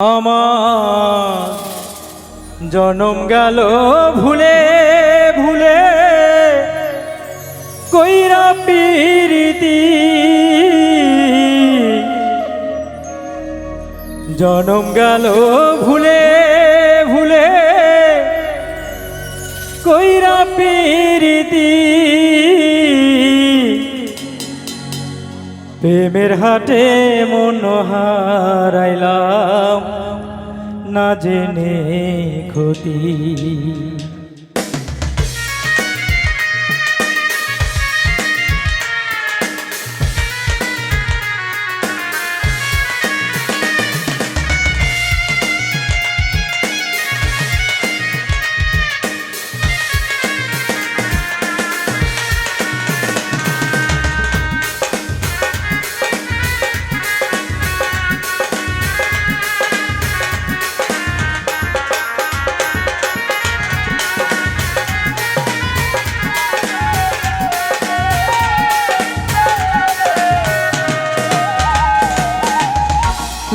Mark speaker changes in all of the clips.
Speaker 1: আমার জনম গেল ভুলে ভুলে কইরা পিরিতি জনম গেল ভুলে ভুলে কইরা পিরিতি প্রেমের হাটে মন হারাইলাম না জেনে ক্ষতি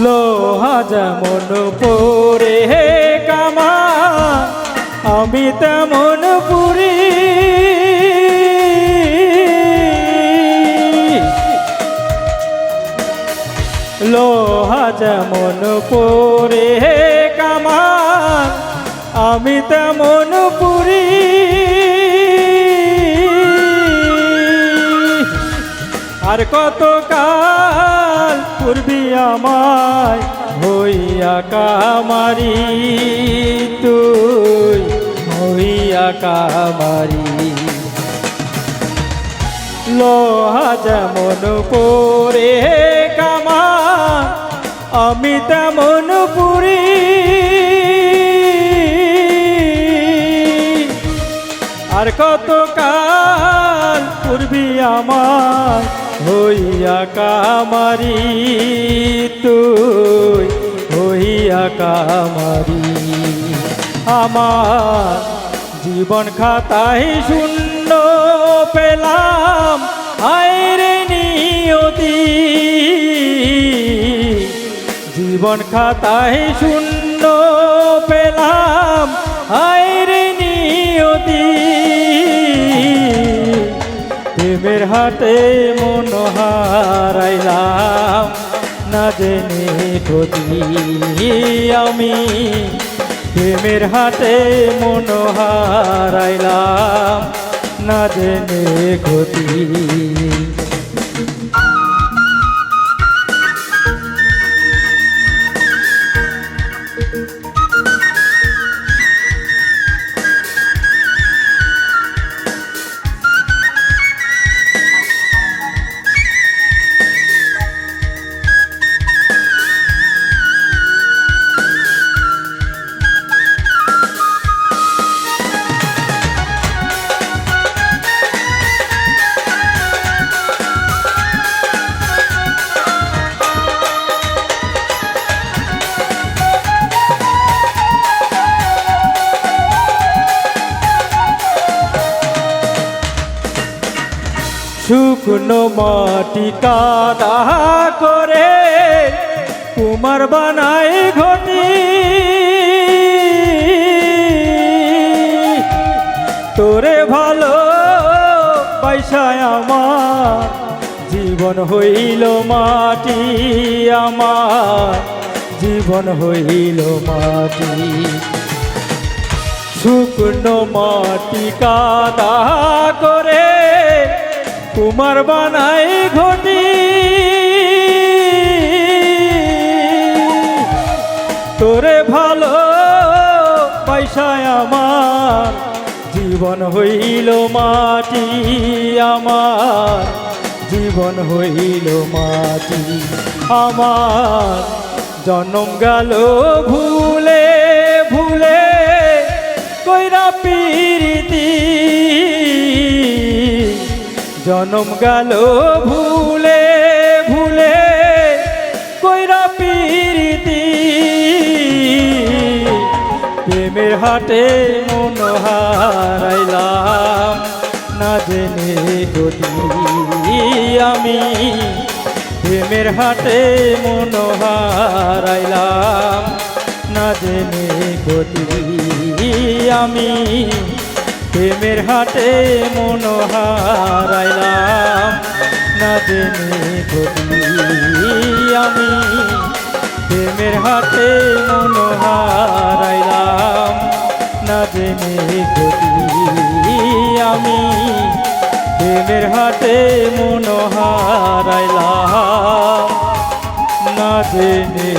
Speaker 1: লোহা যেমন পরে কামা আমি তেমন পুরি লোহা যেমন পরে কামা আমি তেমন পুরি আর কত কাল পূর্বি আমায় হইয়া কামারি তুই হইয়া কামারি লোহা যেমন পরে কামা আমি তেমন পুরি আর কত কাল পূর্বি আমায় হইয়া কামারি তুই হইয়া কামারি আমার জীবন খাতায় শূন্য পেলাম আইরে নিয়তি জীবন খাতায় শূন্য পেলাম আইরে নিয়তি প্রেমের হাটে মন হারাইলাম না জেনে ক্ষতি আমি প্রেমের হাটে মন হারাইলাম না জেনে ক্ষতি শুকনো মাটি কাদা করে কুমার বানায় ঘটি তোরে ভালো পয়সায় আমার জীবন হইল মাটি আমার জীবন হইল মাটি শুকনো মাটি কাদা করে কুমার বানাই ঘটি তোরে ভালো পয়সায় আমার জীবন হইল মাটি আমার জীবন হইল মাটি আমার জনম গেল ভুলে ভুলে কইরা পিরিতি জনম গেল ভুলে ভুলে কইরা পিরিতি প্রেমের হাটে মন হারাইলাম না জেনে ক্ষতি আমি প্রেমের হাটে মন হারাইলাম না জেনে গতি আমি প্রেমের হাটে মন হারাইলাম না জেনে গতি আমি প্রেমের হাটে মন হারাইলাম না জেনে গতি আমি প্রেমের হাটে মন হারাইলাম না জেনে